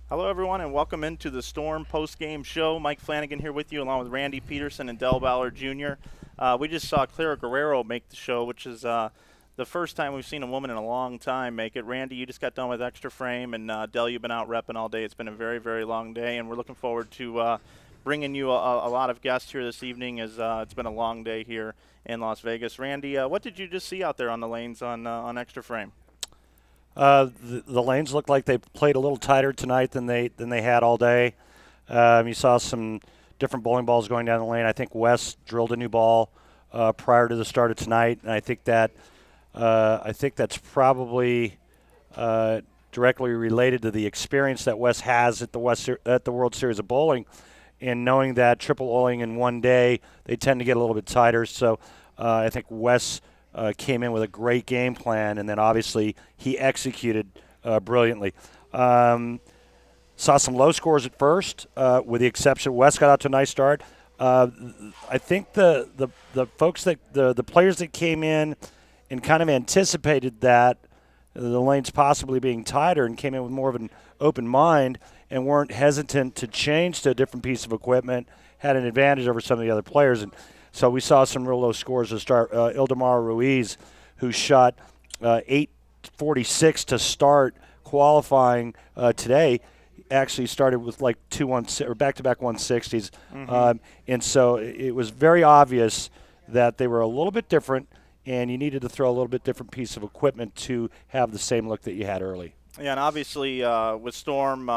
Hello, everyone, and welcome into the Storm post-game show. Mike Flanagan here with you, along with Randy Pedersen and Ballard Jr. We just saw Clara Guerrero make the show, which is the first time we've seen a woman in a long time make it. Randy, you just got done with Extra Frame, and Del, you've been out repping all day. It's been a very, very long day, and we're looking forward to bringing you a lot of guests here this evening, as it's been a long day here in Las Vegas. Randy, what did you just see out there on the lanes on Extra Frame? The lanes looked like they played a little tighter tonight than they had all day. You saw some different bowling balls going down the lane. I think Wes drilled a new ball prior to the start of tonight, and I think that's probably directly related to the experience that Wes has at the World Series of Bowling, and knowing that triple oiling in one day, they tend to get a little bit tighter. So I think Wes came in with a great game plan, and then obviously he executed brilliantly. Saw some low scores at first, with the exception Wes got out to a nice start. I think the folks the players that came in and kind of anticipated that the lanes possibly being tighter and came in with more of an open mind and weren't hesitant to change to a different piece of equipment had an advantage over some of the other players. And so we saw some real low scores to start. Ildemaro Ruiz, who shot 846 to start qualifying today, actually started with like 2-1 or back-to-back 160s. And so it was very obvious that they were a little bit different, and you needed to throw a little bit different piece of equipment to have the same look that you had early. Yeah, and obviously with Storm,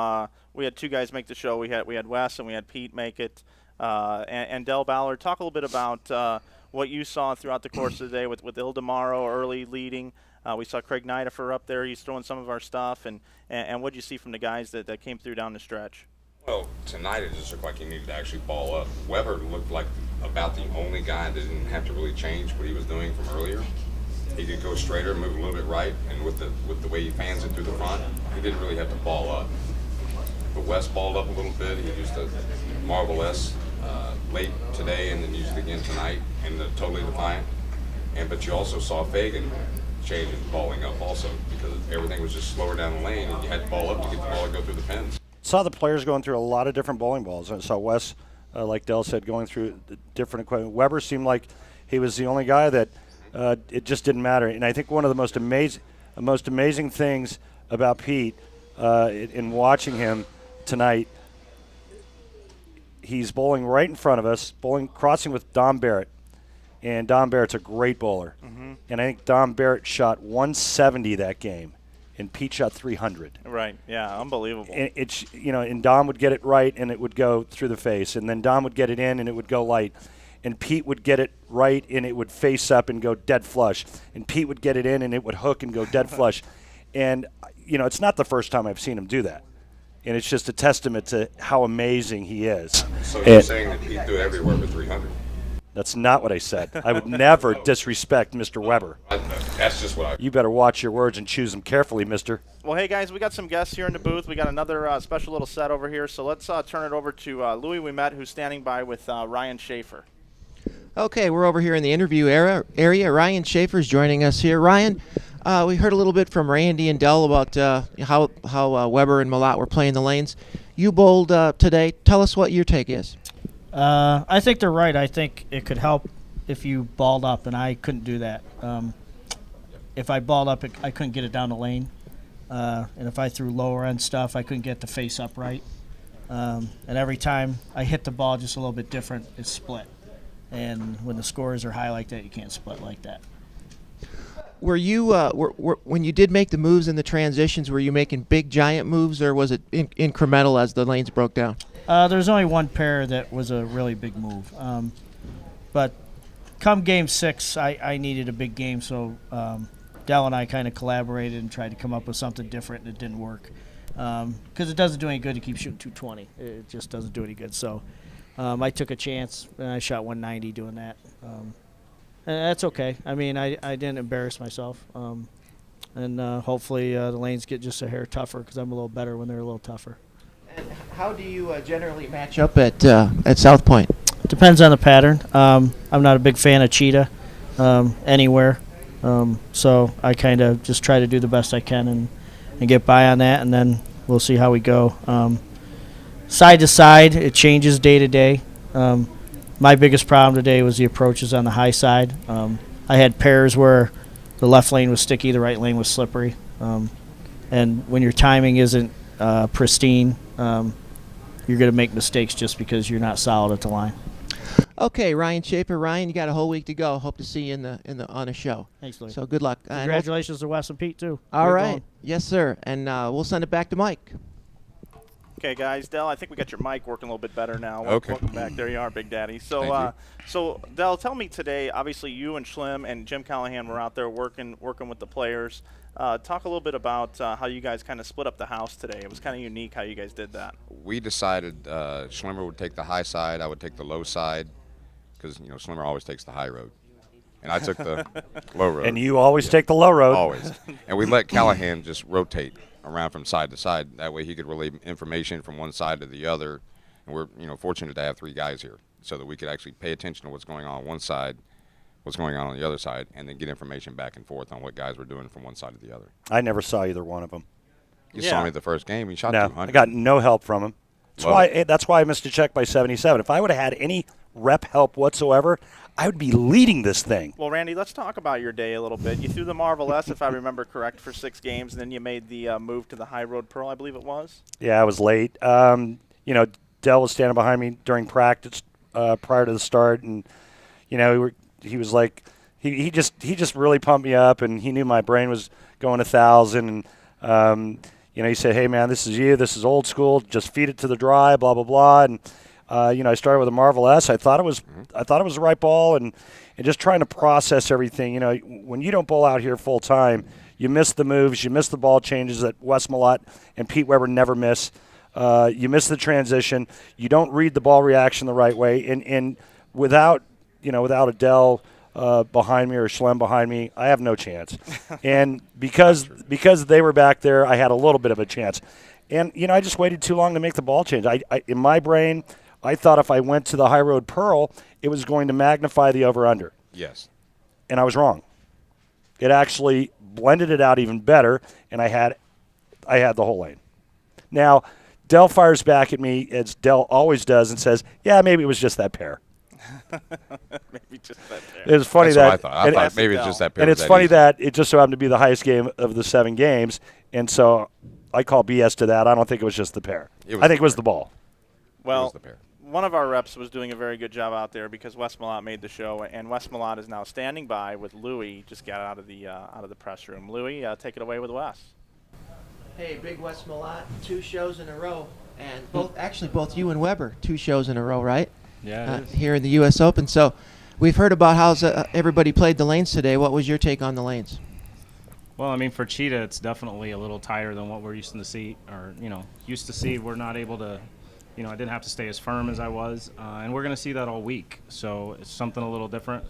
we had two guys make the show. We had Wes and we had Pete make it. And Del Ballard, talk a little bit about what you saw throughout the course of the day with Ildemaro early leading. We saw Craig Nidifer up there. He's throwing some of our stuff. And what did you see from the guys that came through down the stretch? Well, tonight it just looked like he needed to actually ball up. Weber looked like about the only guy that didn't have to really change what he was doing from earlier. He could go straighter, move a little bit right, and with the way he fans it through the front, he didn't really have to ball up. But Wes balled up a little bit. He used a Marvel S late today, and then used it again tonight, and totally defiant. But you also saw Fagan changing, balling up also, because everything was just slower down the lane, and you had to ball up to get the ball to go through the pins. Saw the players going through a lot of different bowling balls. I saw Wes, like Del said, going through the different equipment. Weber seemed like he was the only guy that it just didn't matter. And I think one of the most amazing things about Pete in watching him tonight, he's bowling right in front of us, crossing with Dom Barrett. And Dom Barrett's a great bowler. And I think Dom Barrett shot 170 that game, and Pete shot 300. Right, yeah, unbelievable. And and Dom would get it right, and it would go through the face. And then Dom would get it in, and it would go light. And Pete would get it right, and it would face up and go dead flush. And Pete would get it in, and it would hook and go dead flush. And, it's not the first time I've seen him do that. And it's just a testament to how amazing he is. So you're saying that Pete threw everywhere with 300? That's not what I said. I would never disrespect Mr. Weber. That's just what I... You better watch your words and choose them carefully, mister. Well, hey, guys, we got some guests here in the booth. We got another special little set over here. So let's turn it over to Louie Wemett, who's standing by with Ryan Shafer. Okay, we're over here in the interview area. Ryan Shafer's joining us here. Ryan, we heard a little bit from Randy and Del about how Weber and Malott were playing the lanes. You bowled today. Tell us what your take is. I think they're right. I think it could help if you balled up, and I couldn't do that. If I balled up, I couldn't get it down the lane. And if I threw lower end stuff, I couldn't get the face up right. And every time I hit the ball just a little bit different, it's split. And when the scores are high like that, you can't split like that. Were you when you did make the moves in the transitions, were you making big giant moves, or was it incremental as the lanes broke down? There's only one pair that was a really big move. But come game 6, I needed a big game, so Del and I kind of collaborated and tried to come up with something different, and it didn't work. Because it doesn't do any good to keep shooting 220. It just doesn't do any good. So I took a chance, and I shot 190 doing that. And that's okay. I mean, I didn't embarrass myself. And hopefully the lanes get just a hair tougher, because I'm a little better when they're a little tougher. And how do you generally match up at South Point? Depends on the pattern. I'm not a big fan of Cheetah anywhere. So I kind of just try to do the best I can and get by on that. And then we'll see how we go. Side to side, it changes day to day. My biggest problem today was the approaches on the high side. I had pairs where the left lane was sticky, the right lane was slippery. And when your timing isn't pristine, you're going to make mistakes just because you're not solid at the line. Okay, Ryan Shafer. Ryan, you got a whole week to go. Hope to see you on a show. Thanks, Louie. So good luck. Congratulations to Wes and Pete, too. All Great right. going. Yes, sir. And we'll send it back to Mike. Okay, guys. Dell, I think we got your mic working a little bit better now. Okay. Welcome back. There you are, Big Daddy. So, Thank so Dell, tell me today. Obviously, you and Schlim and Jim Callahan were out there working with the players. Talk a little bit about how you guys kind of split up the house today. It was kind of unique how you guys did that. We decided Schlimmer would take the high side, I would take the low side, because Schlimmer always takes the high road, and I took the low road. And you always take the low road. Always. And we let Callahan just rotate around from side to side. That way he could relay information from one side to the other. And we're fortunate to have 3 guys here so that we could actually pay attention to what's going on one side, what's going on the other side, and then get information back and forth on what guys were doing from one side to the other. I never saw either one of them. You saw me the first game. He shot No, 200. I got no help from him. That's why I missed a check by 77. If I would have had any rep help whatsoever, I would be leading this thing. Well, Randy, let's talk about your day a little bit. You threw the Marvel S, if I remember correct, for 6 games, and then you made the move to the High Road Pearl, I believe it was. Yeah, I was late. Dell was standing behind me during practice prior to the start, and he was like, he just really pumped me up, and he knew my brain was going 1,000, and he said, "Hey man, this is you. This is old school. Just feed it to the dry, blah blah blah." And I started with a Marvel S. I thought it was the right ball, and just trying to process everything. When you don't bowl out here full time, you miss the moves, you miss the ball changes that Wes Malott and Pete Weber never miss. You miss the transition. You don't read the ball reaction the right way, and without a Dell behind me or Schlem behind me, I have no chance. And because they were back there, I had a little bit of a chance. And I just waited too long to make the ball change. I in my brain, I thought if I went to the High Road Pearl, it was going to magnify the over/under. Yes. And I was wrong. It actually blended it out even better, and I had the whole lane. Now, Dell fires back at me, as Dell always does, and says, "Yeah, maybe it was just that pair." Maybe just that pair. It's funny That's that what I thought maybe it's just that pair. And it's funny that it just so happened to be the highest game of the 7 games, and so I call BS to that. I don't think it was just the pair. I think it was the ball. Well, It was the pair. one of our reps was doing a very good job out there because Wes Malott made the show, and Wes Malott is now standing by with Louie. Just got out of the press room. Louie, take it away with Wes. Hey, Big Wes Malott, 2 shows in a row, and both you and Weber, 2 shows in a row, right? Yeah, it is. Here in the U.S. Open. So we've heard about how everybody played the lanes today. What was your take on the lanes? Well, I mean, for Cheetah, it's definitely a little tighter than what we're used to see. We're not able to, I didn't have to stay as firm as I was, and we're going to see that all week. So it's something a little different.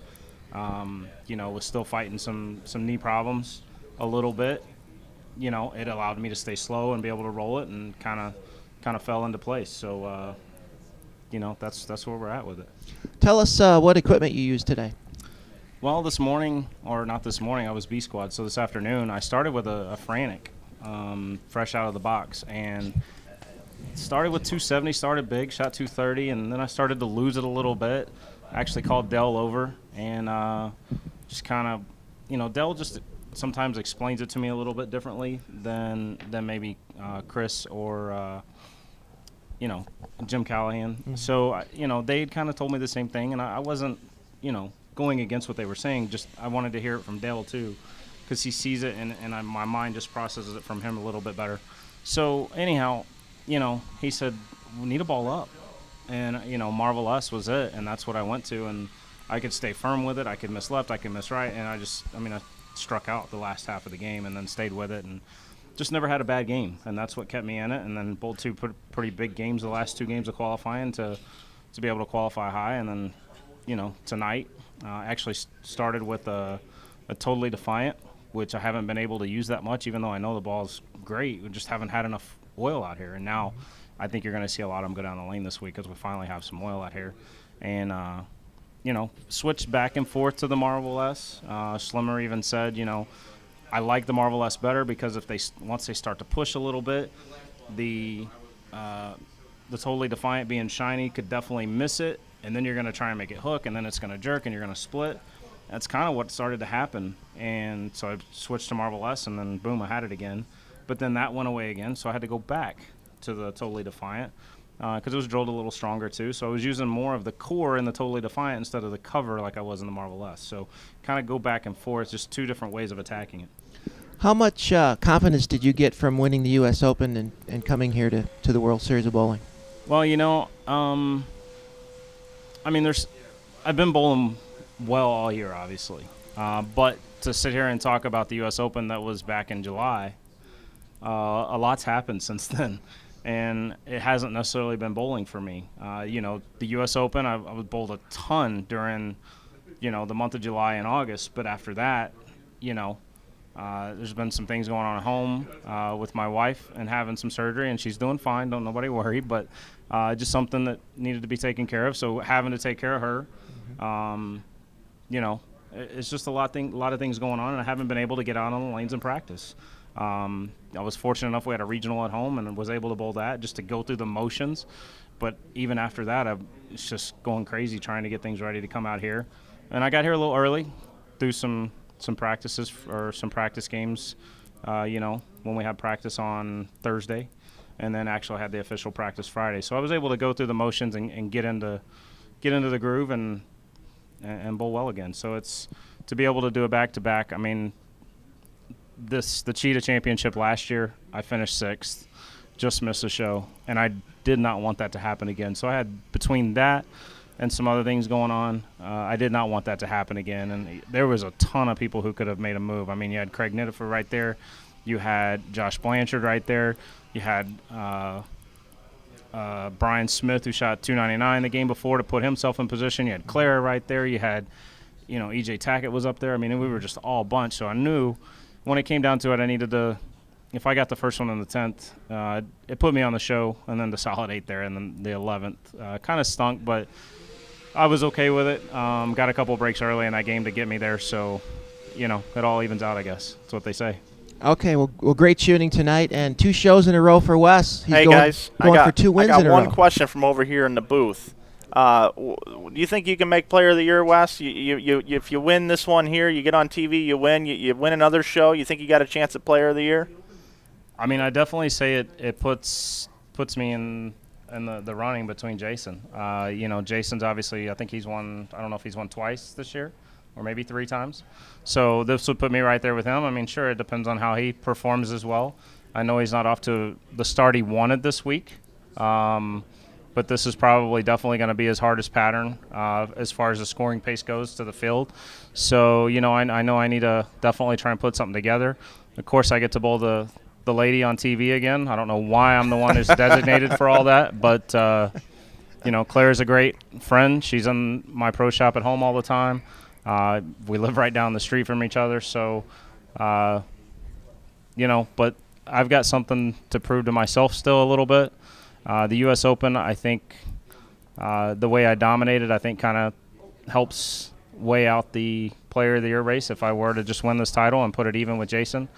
Was still fighting some knee problems a little bit. It allowed me to stay slow and be able to roll it, and kind of fell into place. So. That's where we're at with it. Tell us what equipment you used today. Well, this morning, or not this morning, I was B squad. So this afternoon, I started with a Flanagan, fresh out of the box, and started with 270. Started big, shot 230, and then I started to lose it a little bit. I actually called Dell over, and just kind of, Dell just sometimes explains it to me a little bit differently than maybe Chris or. Jim Callahan. Mm-hmm. So, they had kind of told me the same thing, and I wasn't, going against what they were saying. Just I wanted to hear it from Dale, too, because he sees it, and my mind just processes it from him a little bit better. So, anyhow, he said, we need a ball up. And, Marvel S was it, and that's what I went to. And I could stay firm with it. I could miss left. I could miss right. And I struck out the last half of the game and then stayed with it. And just never had a bad game, and that's what kept me in it. And then bowled 2 pretty big games, the last 2 games of qualifying to be able to qualify high. And then, tonight, actually started with a totally defiant, which I haven't been able to use that much, even though I know the ball's great. We just haven't had enough oil out here. And now I think you're going to see a lot of them go down the lane this week because we finally have some oil out here. And, switched back and forth to the Marvel S. Slimmer even said, I like the Marvel S better because once they start to push a little bit, the totally defiant being shiny could definitely miss it, and then you're going to try and make it hook, and then it's going to jerk, and you're going to split. That's kind of what started to happen. And so I switched to Marvel S, and then boom, I had it again. But then that went away again, so I had to go back to the totally defiant because it was drilled a little stronger too. So I was using more of the core in the totally defiant instead of the cover like I was in the Marvel S. So kind of go back and forth, just two different ways of attacking it. How much confidence did you get from winning the U.S. Open and coming here to the World Series of Bowling? Well, I've been bowling well all year, obviously. But to sit here and talk about the U.S. Open that was back in July, a lot's happened since then. And it hasn't necessarily been bowling for me. The U.S. Open, I was bowled a ton during, the month of July and August. But after that, there's been some things going on at home with my wife and having some surgery, and she's doing fine. Don't nobody worry, but just something that needed to be taken care of. So having to take care of her, it's just a lot of things going on, and I haven't been able to get out on the lanes and practice. I was fortunate enough we had a regional at home and was able to bowl that just to go through the motions. But even after that, it's just going crazy trying to get things ready to come out here. And I got here a little early, through some practices or some practice games, when we had practice on Thursday, and then actually had the official practice Friday. So I was able to go through the motions and get into the groove and bowl well again. So it's to be able to do it back-to-back. I mean, the Cheetah Championship last year, I finished 6th, just missed a show, and I did not want that to happen again. So I had, between that and some other things going on, I did not want that to happen again. And there was a ton of people who could have made a move. I mean, you had Craig Nittifer right there. You had Josh Blanchard right there. You had Brian Smith, who shot .299 the game before to put himself in position. You had Clara right there. You had, E.J. Tackett was up there. I mean, we were just all a bunch. So I knew when it came down to it, I needed to, if I got the first one in the 10th, it put me on the show, and then the solid 8 there, and then the 11th. Kind of stunk, but I was okay with it. Got a couple breaks early in that game to get me there, so, it all evens out, I guess. That's what they say. Okay, well, great shooting tonight, and 2 shows in a row for Wes. He's going for 2 wins in a row. I got one question from over here in the booth. Do you think you can make Player of the Year, Wes? If you win this one here, you get on TV, you win. You win another show. You think you got a chance at Player of the Year? I mean, I definitely say it puts me in the running between Jason. Jason's obviously, I think he's won. I don't know if he's won twice this year, or maybe 3 times. So this would put me right there with him. I mean, sure, it depends on how he performs as well. I know he's not off to the start he wanted this week. But this is probably definitely going to be his hardest pattern as far as the scoring pace goes to the field. So, I know I need to definitely try and put something together. Of course, I get to bowl the lady on TV again. I don't know why I'm the one who's designated for all that. But, Claire's a great friend. She's in my pro shop at home all the time. We live right down the street from each other. So, but I've got something to prove to myself still a little bit. The U.S. Open, I think the way I dominated, I think kind of helps weigh out the Player of the Year race if I were to just win this title and put it even with Jason.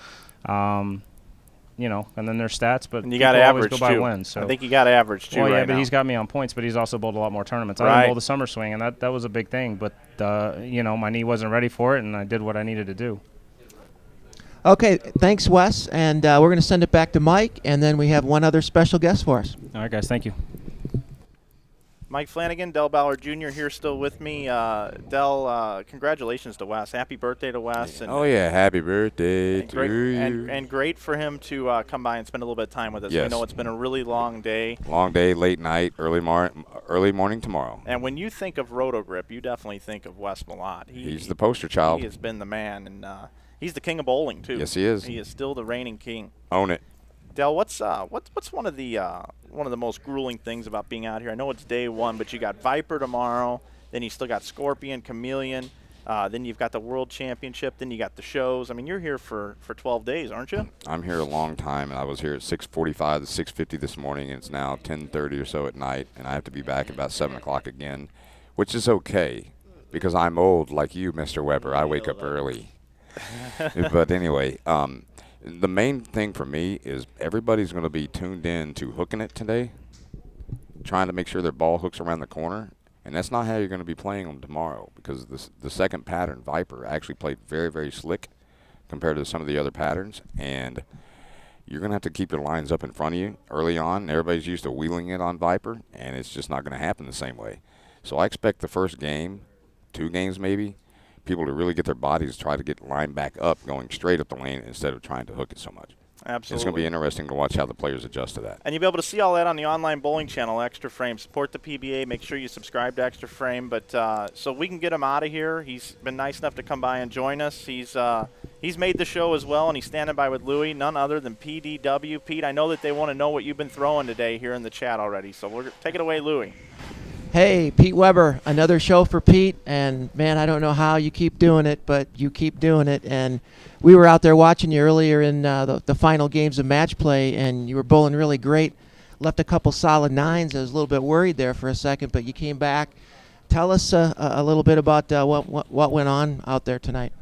And then there's stats, but and you got to average go by too. wins, so. I think you got to average too. Well, yeah, right but now. he's got me on points, but he's also bowled a lot more tournaments. I Right. didn't bowl the summer swing, and that was a big thing. But my knee wasn't ready for it, and I did what I needed to do. Okay, thanks, Wes. And we're going to send it back to Mike, and then we have one other special guest for us. All right, guys, thank you. Mike Flanagan, Del Ballard Jr. here still with me. Del, congratulations to Wes. Happy birthday to Wes. And Happy birthday to you. And great for him to come by and spend a little bit of time with us. Yes. We know it's been a really long day. Long day, late night, early morning tomorrow. And when you think of Rotogrip, you definitely think of Wes Malott. He's the poster child. He has been the man, and he's the king of bowling, too. Yes, he is. He is still the reigning king. Own it. Del, what's one of the most grueling things about being out here? I know it's day one, but you got Viper tomorrow, then you still got Scorpion, Chameleon, then you've got the World Championship, then you got the shows. I mean, you're here for 12 days, aren't you? I'm here a long time, and I was here at 6:45 to 6:50 this morning, and it's now 10:30 or so at night, and I have to be back at about 7 o'clock again, which is okay because I'm old like you, Mr. Weber. I wake up early. But anyway, The main thing for me is everybody's going to be tuned in to hooking it today, trying to make sure their ball hooks around the corner, and that's not how you're going to be playing them tomorrow, because the second pattern, Viper, actually played very, very slick compared to some of the other patterns, and you're going to have to keep your lines up in front of you early on. Everybody's used to wheeling it on Viper, and it's just not going to happen the same way. So I expect the first game, 2 games maybe, people to really get their bodies, try to get lined back up, going straight up the lane instead of trying to hook it so much. Absolutely. It's going to be interesting to watch how the players adjust to that. And you'll be able to see all that on the online bowling channel, Extra Frame. Support the PBA. Make sure you subscribe to Extra Frame. But so we can get him out of here. He's been nice enough to come by and join us. He's made the show as well, and he's standing by with Louie, none other than PDW. Pete, I know that they want to know what you've been throwing today here in the chat already. So take it away, Louie. Hey, Pete Weber, another show for Pete, and man, I don't know how you keep doing it, but you keep doing it. And we were out there watching you earlier in the final games of match play, and you were bowling really great. Left a couple solid 9s. I was a little bit worried there for a second, but you came back. Tell us a little bit about what went on out there tonight.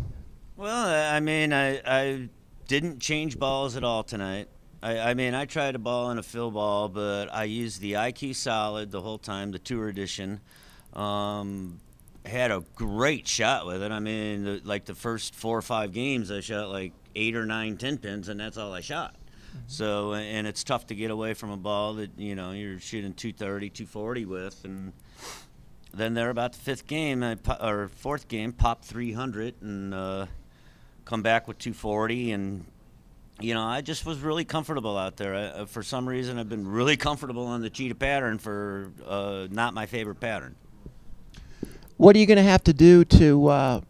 Well, I mean, I didn't change balls at all tonight. I mean, I tried a ball and a fill ball, but I used the IQ Solid the whole time, the Tour Edition. Had a great shot with it. I mean, like the first 4 or 5 games, I shot like 8 or 9 10 pins, and that's all I shot. So, and it's tough to get away from a ball that, you know, you're shooting 230, 240 with. And then there about the 5th game, or 4th game, popped 300 and come back with 240, and you know, I just was really comfortable out there. For some reason, I've been really comfortable on the Cheetah pattern for not my favorite pattern. What are you going to have to do to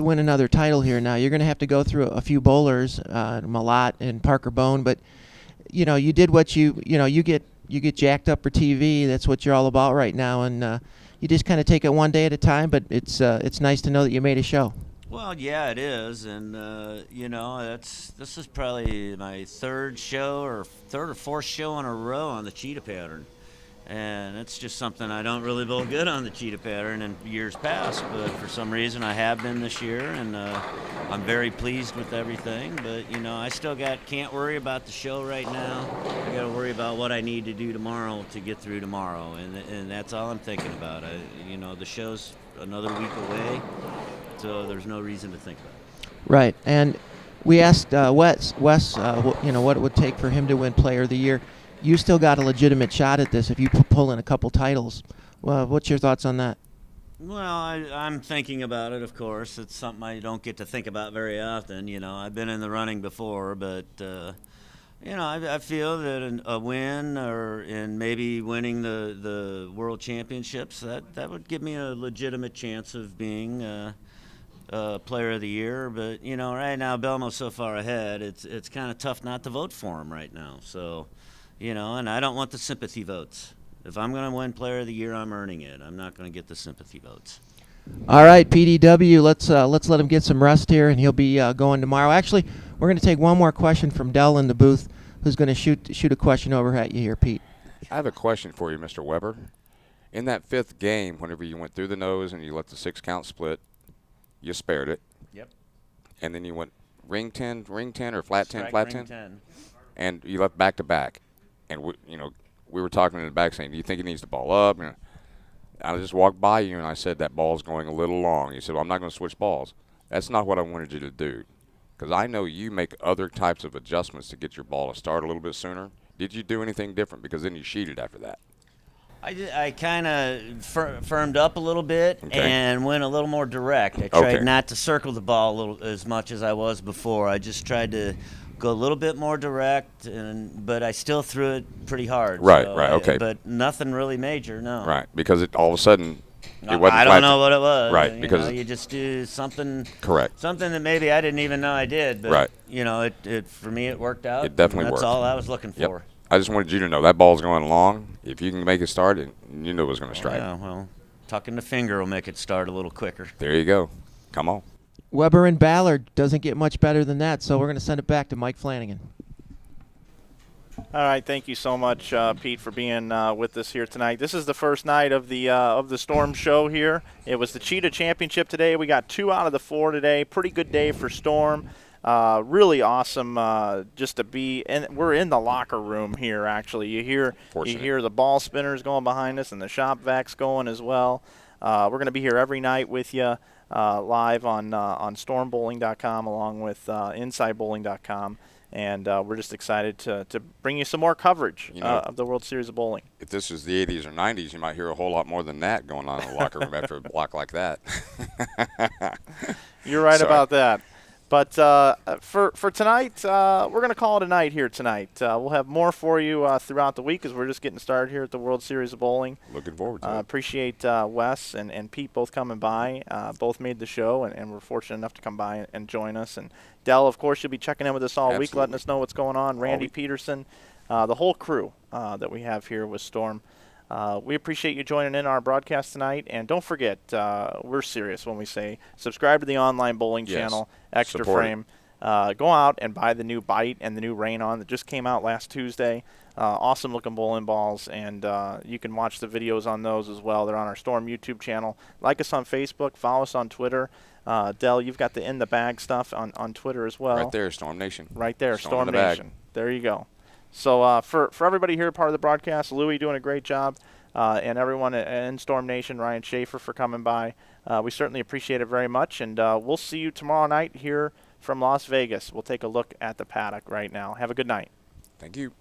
win another title here now? You're going to have to go through a few bowlers, Malott and Parker Bone, but you know, you did what you get jacked up for TV. That's what you're all about right now, and you just kind of take it one day at a time. But it's nice to know that you made a show. Well, yeah, it is, and you know, this is probably my 3rd or 4th show in a row on the Cheetah pattern, and it's just something I don't really bowl good on the Cheetah pattern in years past, but for some reason I have been this year, and I'm very pleased with everything. But you know, I still can't worry about the show right now. I got to worry about what I need to do tomorrow to get through tomorrow, and that's all I'm thinking about. You know, the show's another week away. So there's no reason to think about it. Right, and we asked Wes, you know, what it would take for him to win Player of the Year. You still got a legitimate shot at this if you pull in a couple titles. Well, what's your thoughts on that? Well, I'm thinking about it, of course. It's something I don't get to think about very often. You know, I've been in the running before, but you know, I feel that a win and maybe winning the World Championships, that would give me a legitimate chance of being Player of the Year. But you know, right now Belmo's so far ahead, it's kind of tough not to vote for him right now. So, you know, and I don't want the sympathy votes. If I'm going to win Player of the Year, I'm earning it. I'm not going to get the sympathy votes. All right, PDW, let's let him get some rest here, and he'll be going tomorrow. Actually, we're going to take one more question from Dell in the booth, who's going to shoot a question over at you here, Pete. I have a question for you, Mr. Weber. In that 5th game, whenever you went through the nose and you let the 6 count split, you spared it. Yep. And then you went ring 10 or flat 10, Strike flat ring 10? 10. And you left back to back. And, we were talking in the back saying, do you think he needs to ball up? And I just walked by you and I said, that ball's going a little long. You said, well, I'm not going to switch balls. That's not what I wanted you to do. Because I know you make other types of adjustments to get your ball to start a little bit sooner. Did you do anything different? Because then you sheeted after that. I kind of firmed up a little bit and went a little more direct. I tried Okay. not to circle the ball a little as much as I was before. I just tried to go a little bit more direct, but I still threw it pretty hard. Right, so right, okay. But nothing really major, no. Right, because all of a sudden it wasn't I flat. don't know what it was. Right, you because know, you just do something. Correct. Something that maybe I didn't even know I did. But, Right. you know, it for me it worked out. It definitely That's worked. all I was looking Yep. for. I just wanted you to know that ball's going long. If you can make it start, you knew it was going to strike. Yeah, well, tucking the finger will make it start a little quicker. There you go. Come on. Weber and Ballard doesn't get much better than that, so we're going to send it back to Mike Flanagan. All right, thank you so much, Pete, for being with us here tonight. This is the first night of the Storm show here. It was the Cheetah Championship today. We got 2 out of the 4 today. Pretty good day for Storm. Really awesome just to be, and we're in the locker room here. Actually, you hear the ball spinners going behind us, and the shop vacs going as well. We're going to be here every night with you live on stormbowling.com along with insidebowling.com. And we're just excited to bring you some more coverage of the World Series of Bowling. If this was the 80s or 90s, you might hear a whole lot more than that going on in the locker room after a block like that. You're right Sorry. about that. But for tonight, we're going to call it a night here tonight. We'll have more for you throughout the week as we're just getting started here at the World Series of Bowling. Looking forward to it. Appreciate Wes and Pete both coming by. Both made the show, and we're fortunate enough to come by and join us. And Dell, of course, you'll be checking in with us all week, Absolutely. letting us know what's going on. Randy week. Pedersen, the whole crew that we have here with Storm. We appreciate you joining in our broadcast tonight. And don't forget, we're serious when we say subscribe to the online bowling Yes. channel, Extra Support it. Frame. Go out and buy the new Bite and the new Rain On that just came out last Tuesday. Awesome looking bowling balls, and you can watch the videos on those as well. They're on our Storm YouTube channel. Like us on Facebook, follow us on Twitter. Dell, you've got the In the Bag stuff on Twitter as well. Right there, Storm Nation. Right there, Storm in the bag. Nation. There you go. So for everybody here, part of the broadcast, Louie doing a great job, and everyone in Storm Nation, Ryan Shafer for coming by. We certainly appreciate it very much, and we'll see you tomorrow night here from Las Vegas. We'll take a look at the paddock right now. Have a good night. Thank you.